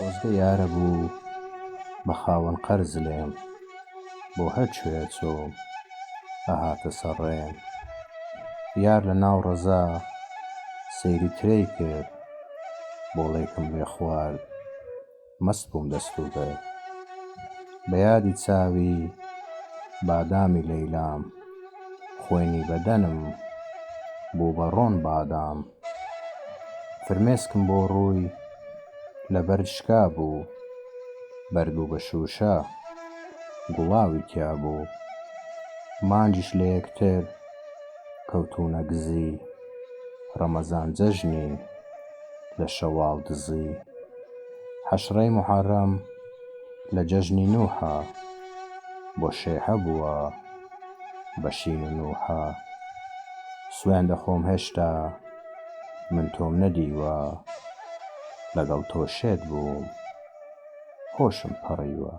خۆزگە یارە بوو بە خاوەن قەرز لێم، بۆ هەرکوێ چۆم ئەهاتە سەرڕێم. یار لەناو ڕەزا سەیری ترێی کرد، بۆڵێکم لێ خوارد مەست بووم دەست و بەر. بەیادی چاوی بادامی لەیلام، خوێنی بەدەنم بوو بە ڕۆن بادام. فرمێسکم بۆ ڕووی لەبەر شکا بوو، بەرد و بە شووشە گوڵاوی تیا بوو. مانگیش لە یەکتر کەوتوونە گزی، ڕەمەزان جەژنی لە شەواڵ دزی. حەشرەی موحەررەم لە جەژنی نوحە، بۆ شێعە بووە بە شین و نوحە. سوێند دەخۆم هێشتا من تۆم نەدیوە، لەگەڵ تۆ شێت بووم هۆشم پەڕیوە.